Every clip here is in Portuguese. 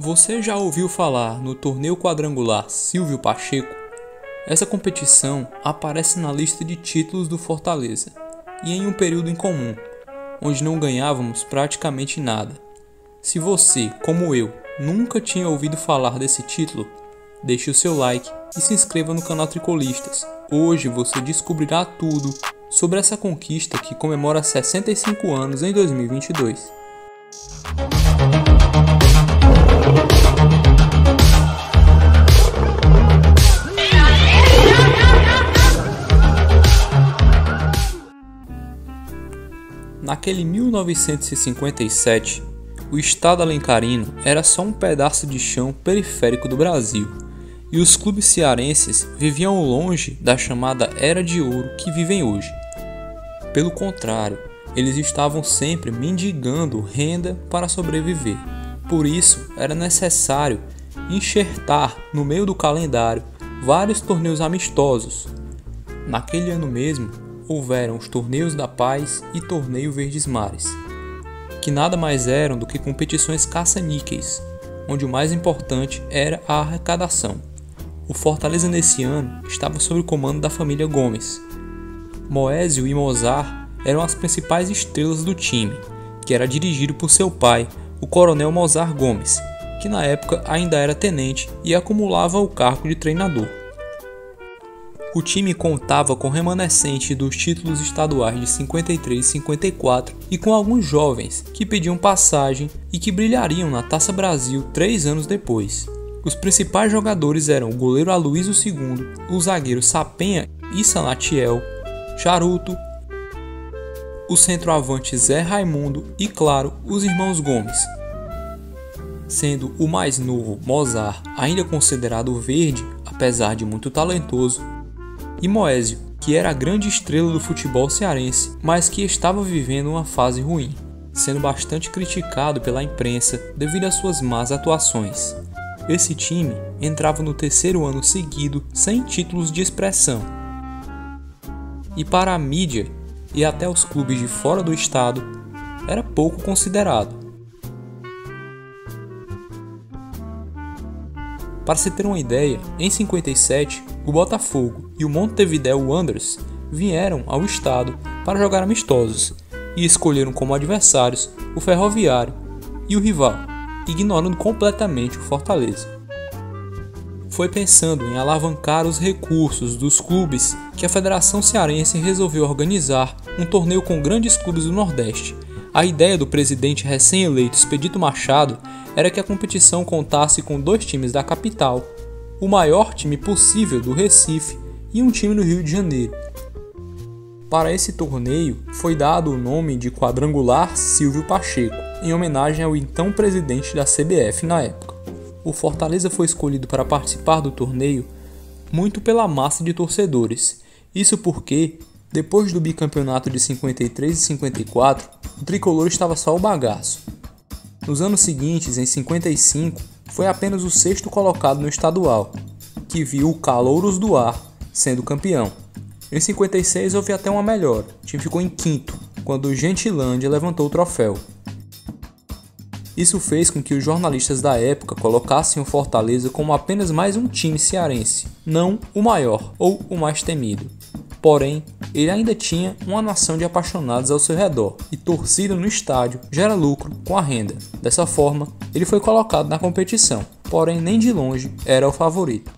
Você já ouviu falar no Torneio Quadrangular Silvio Pacheco? Essa competição aparece na lista de títulos do Fortaleza e em um período incomum, onde não ganhávamos praticamente nada. Se você, como eu, nunca tinha ouvido falar desse título, deixe o seu like e se inscreva no canal Tricolistas. Hoje você descobrirá tudo sobre essa conquista que comemora 65 anos em 2022. Naquele 1957, o estado alencarino era só um pedaço de chão periférico do Brasil, e os clubes cearenses viviam longe da chamada Era de Ouro que vivem hoje. Pelo contrário, eles estavam sempre mendigando renda para sobreviver. Por isso, era necessário enxertar no meio do calendário vários torneios amistosos. Naquele ano mesmo, houveram os Torneios da Paz e Torneio Verdes Mares, que nada mais eram do que competições caça-níqueis, onde o mais importante era a arrecadação. O Fortaleza nesse ano estava sob o comando da família Gomes. Moésio e Mozart eram as principais estrelas do time, que era dirigido por seu pai, o coronel Mozart Gomes, que na época ainda era tenente e acumulava o cargo de treinador. O time contava com remanescente dos títulos estaduais de 53 e 54 e com alguns jovens que pediam passagem e que brilhariam na Taça Brasil 3 anos depois. Os principais jogadores eram o goleiro Aloysio II, o zagueiro Sapenha e Salatiel, Charuto, o centroavante Zé Raimundo e, claro, os irmãos Gomes. Sendo o mais novo, Mozart, ainda considerado verde, apesar de muito talentoso, e Moésio, que era a grande estrela do futebol cearense, mas que estava vivendo uma fase ruim, sendo bastante criticado pela imprensa devido às suas más atuações. Esse time entrava no terceiro ano seguido sem títulos de expressão. E para a mídia e até os clubes de fora do estado, era pouco considerado. Para se ter uma ideia, em 57, o Botafogo e o Montevideo Wanderers vieram ao estado para jogar amistosos e escolheram como adversários o Ferroviário e o rival, ignorando completamente o Fortaleza. Foi pensando em alavancar os recursos dos clubes que a Federação Cearense resolveu organizar um torneio com grandes clubes do Nordeste. A ideia do presidente recém-eleito Expedito Machado era que a competição contasse com 2 times da capital, o maior time possível do Recife e um time do Rio de Janeiro. Para esse torneio foi dado o nome de Quadrangular Silvio Pacheco, em homenagem ao então presidente da CBF na época. O Fortaleza foi escolhido para participar do torneio muito pela massa de torcedores. Isso porque, depois do bicampeonato de 53 e 54, o tricolor estava só o bagaço. Nos anos seguintes, em 55, foi apenas o 6º colocado no estadual, que viu o Calouros do Ar sendo campeão. Em 56 houve até uma melhora, o time ficou em 5º, quando o Gentilândia levantou o troféu. Isso fez com que os jornalistas da época colocassem o Fortaleza como apenas mais um time cearense, não o maior ou o mais temido. Porém, ele ainda tinha uma nação de apaixonados ao seu redor, e torcida no estádio gera lucro com a renda. Dessa forma, ele foi colocado na competição, porém nem de longe era o favorito.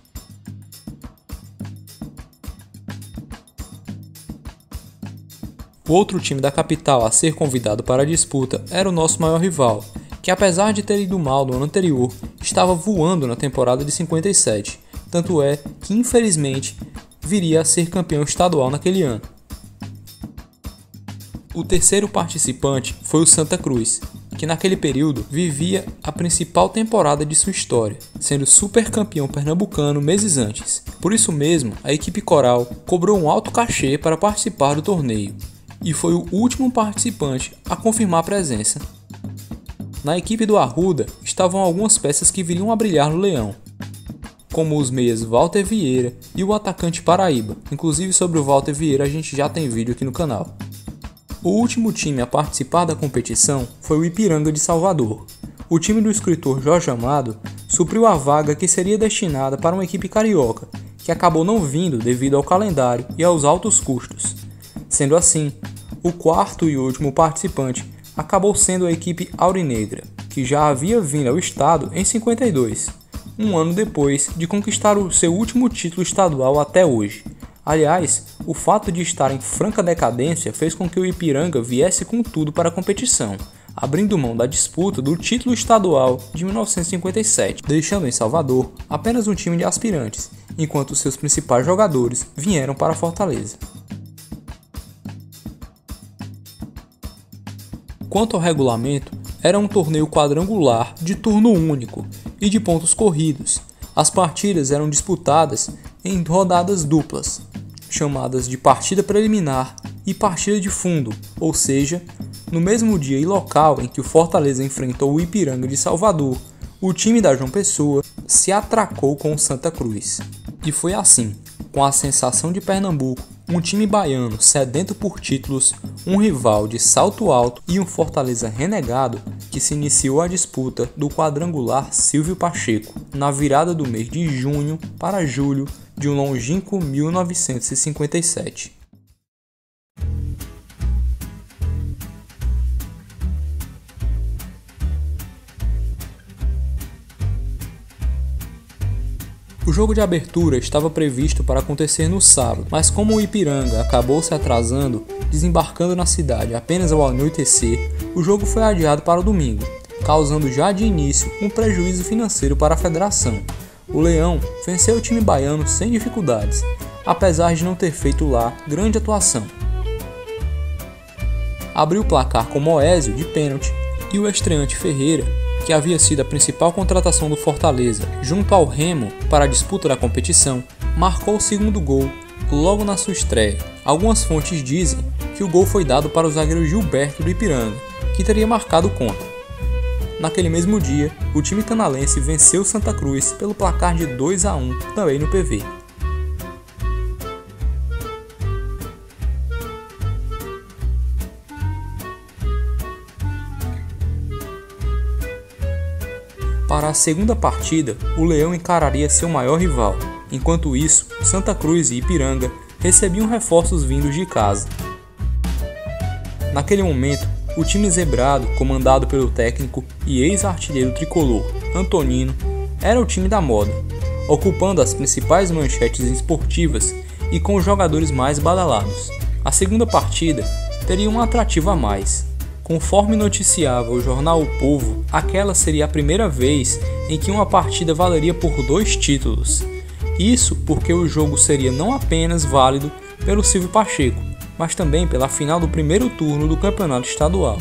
O outro time da capital a ser convidado para a disputa era o nosso maior rival, que apesar de ter ido mal no ano anterior, estava voando na temporada de 57, tanto é que infelizmente viria a ser campeão estadual naquele ano. O terceiro participante foi o Santa Cruz, que naquele período vivia a principal temporada de sua história, sendo supercampeão pernambucano meses antes. Por isso mesmo, a equipe coral cobrou um alto cachê para participar do torneio, e foi o último participante a confirmar a presença. Na equipe do Arruda estavam algumas peças que viriam a brilhar no Leão, como os meias Walter Vieira e o atacante Paraíba. Inclusive sobre o Walter Vieira a gente já tem vídeo aqui no canal. O último time a participar da competição foi o Ipiranga de Salvador. o time do escritor Jorge Amado supriu a vaga que seria destinada para uma equipe carioca, que acabou não vindo devido ao calendário e aos altos custos. Sendo assim, o quarto e último participante acabou sendo a equipe aurinegra, que já havia vindo ao estado em 52, um ano depois de conquistar o seu último título estadual até hoje. Aliás, o fato de estar em franca decadência fez com que o Ipiranga viesse com tudo para a competição, abrindo mão da disputa do título estadual de 1957, deixando em Salvador apenas um time de aspirantes, enquanto seus principais jogadores vieram para Fortaleza. Quanto ao regulamento, era um torneio quadrangular de turno único e de pontos corridos. As partidas eram disputadas em rodadas duplas, chamadas de partida preliminar e partida de fundo, ou seja, no mesmo dia e local em que o Fortaleza enfrentou o Ipiranga de Salvador, o time da João Pessoa se atracou com o Santa Cruz. E foi assim, com a sensação de Pernambuco, um time baiano sedento por títulos, um rival de salto alto e um Fortaleza renegado, que se iniciou a disputa do quadrangular Silvio Pacheco, na virada do mês de junho para julho de um longínquo 1957. O jogo de abertura estava previsto para acontecer no sábado, mas como o Ipiranga acabou se atrasando, desembarcando na cidade apenas ao anoitecer, o jogo foi adiado para o domingo, causando já de início um prejuízo financeiro para a federação. O Leão venceu o time baiano sem dificuldades, apesar de não ter feito lá grande atuação. Abriu o placar com Moésio de pênalti e o estreante Ferreira, que havia sido a principal contratação do Fortaleza junto ao Remo para a disputa da competição, marcou o segundo gol logo na sua estreia. Algumas fontes dizem que o gol foi dado para o zagueiro Gilberto do Ipiranga, que teria marcado contra. Naquele mesmo dia, o time canalense venceu o Santa Cruz pelo placar de 2-1, também no PV. Para a segunda partida, o Leão encararia seu maior rival. Enquanto isso, Santa Cruz e Ipiranga recebiam reforços vindos de casa. Naquele momento, o time zebrado, comandado pelo técnico e ex-artilheiro tricolor Antonino, era o time da moda, ocupando as principais manchetes esportivas e com os jogadores mais badalados. A segunda partida teria um atrativo a mais. Conforme noticiava o jornal O Povo, aquela seria a primeira vez em que uma partida valeria por 2 títulos. Isso porque o jogo seria não apenas válido pelo Silvio Pacheco, mas também pela final do primeiro turno do campeonato estadual.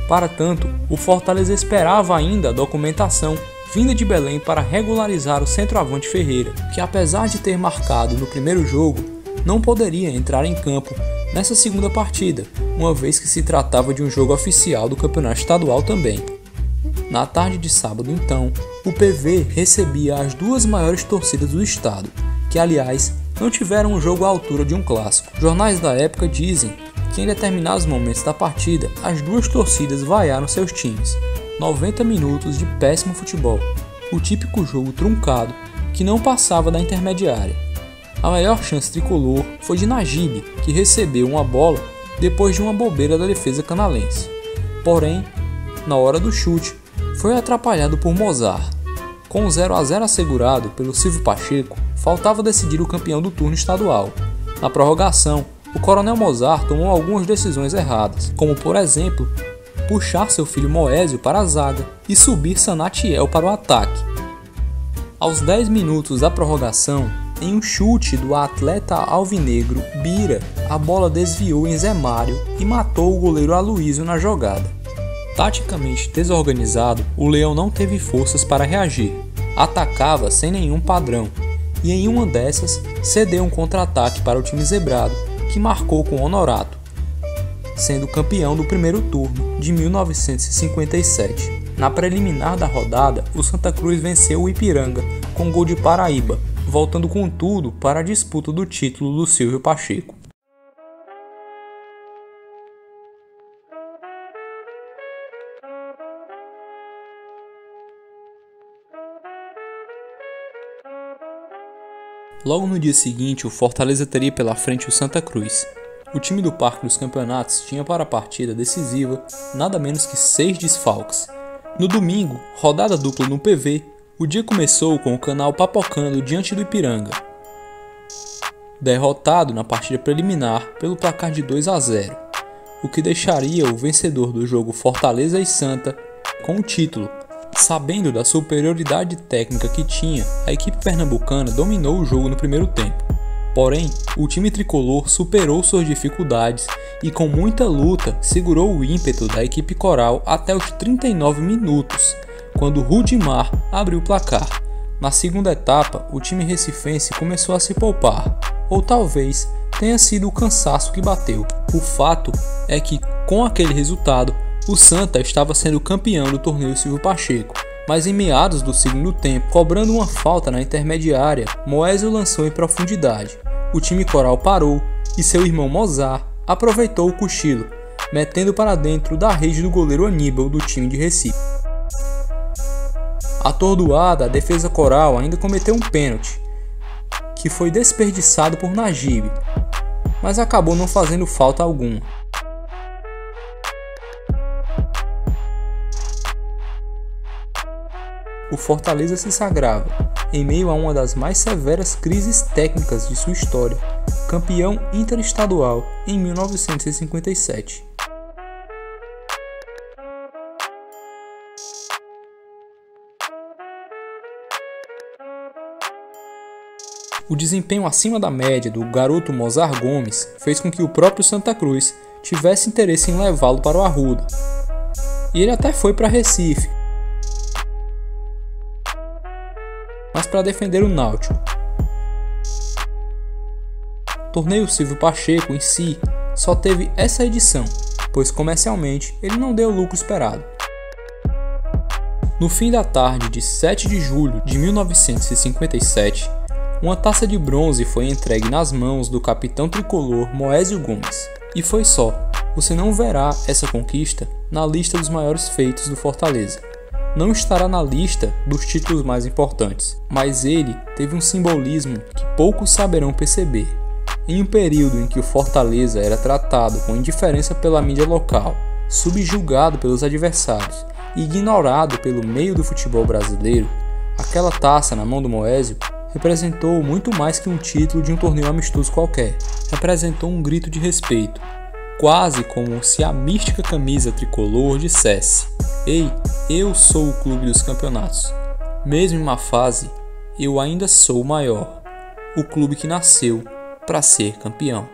Para tanto, o Fortaleza esperava ainda a documentação vinda de Belém para regularizar o centroavante Ferreira, que apesar de ter marcado no primeiro jogo, não poderia entrar em campo nessa segunda partida, uma vez que se tratava de um jogo oficial do campeonato estadual também. Na tarde de sábado, então, o PV recebia as 2 maiores torcidas do estado, que aliás não tiveram um jogo à altura de um clássico. Jornais da época dizem que em determinados momentos da partida, as 2 torcidas vaiaram seus times. 90 minutos de péssimo futebol, o típico jogo truncado que não passava da intermediária. A melhor chance tricolor foi de Najib, que recebeu uma bola depois de uma bobeira da defesa canalense. Porém, na hora do chute, foi atrapalhado por Mozart. Com o 0-0 assegurado pelo Silvio Pacheco, faltava decidir o campeão do turno estadual. Na prorrogação, o coronel Mozart tomou algumas decisões erradas, como por exemplo, puxar seu filho Moésio para a zaga e subir Sanatiel para o ataque. Aos 10 minutos da prorrogação, em um chute do atleta alvinegro Bira, a bola desviou em Zé Mário e matou o goleiro Aloísio na jogada. Taticamente desorganizado, o Leão não teve forças para reagir. Atacava sem nenhum padrão e em uma dessas cedeu um contra-ataque para o time zebrado, que marcou com Honorato, sendo campeão do primeiro turno de 1957. Na preliminar da rodada, o Santa Cruz venceu o Ipiranga com gol de Paraíba, voltando com tudo para a disputa do título do Silvio Pacheco. Logo no dia seguinte, o Fortaleza teria pela frente o Santa Cruz. O time do Parque dos Campeonatos tinha para a partida decisiva nada menos que 6 desfalques. No domingo, rodada dupla no PV, o dia começou com o Canal papocando diante do Ipiranga, derrotado na partida preliminar pelo placar de 2-0, o que deixaria o vencedor do jogo Fortaleza e Santa com o título. Sabendo da superioridade técnica que tinha, a equipe pernambucana dominou o jogo no primeiro tempo. Porém, o time tricolor superou suas dificuldades e com muita luta segurou o ímpeto da equipe coral até os 39 minutos, quando Rudimar abriu o placar. Na segunda etapa, o time recifense começou a se poupar, ou talvez tenha sido o cansaço que bateu. O fato é que, com aquele resultado, o Santa estava sendo campeão do torneio Silvio Pacheco, mas em meados do segundo tempo, cobrando uma falta na intermediária, Moésio lançou em profundidade. O time coral parou e seu irmão Mozart aproveitou o cochilo, metendo para dentro da rede do goleiro Aníbal do time de Recife. Atordoada, a defesa coral ainda cometeu um pênalti, que foi desperdiçado por Najib, mas acabou não fazendo falta alguma. O Fortaleza se sagrava, em meio a uma das mais severas crises técnicas de sua história, campeão interestadual em 1957. O desempenho acima da média do garoto Mozart Gomes fez com que o próprio Santa Cruz tivesse interesse em levá-lo para o Arruda, e ele até foi para Recife, mas para defender o Náutico. O torneio Silvio Pacheco em si só teve essa edição, pois comercialmente ele não deu o lucro esperado. No fim da tarde de 7 de julho de 1957, uma taça de bronze foi entregue nas mãos do capitão tricolor Moésio Gomes. E foi só, você não verá essa conquista na lista dos maiores feitos do Fortaleza. Não estará na lista dos títulos mais importantes, mas ele teve um simbolismo que poucos saberão perceber. Em um período em que o Fortaleza era tratado com indiferença pela mídia local, subjugado pelos adversários e ignorado pelo meio do futebol brasileiro, aquela taça na mão do Moésio representou muito mais que um título de um torneio amistoso qualquer. Representou um grito de respeito, quase como se a mística camisa tricolor dissesse: "Ei, eu sou o clube dos campeonatos. Mesmo em uma fase, eu ainda sou o maior, o clube que nasceu para ser campeão."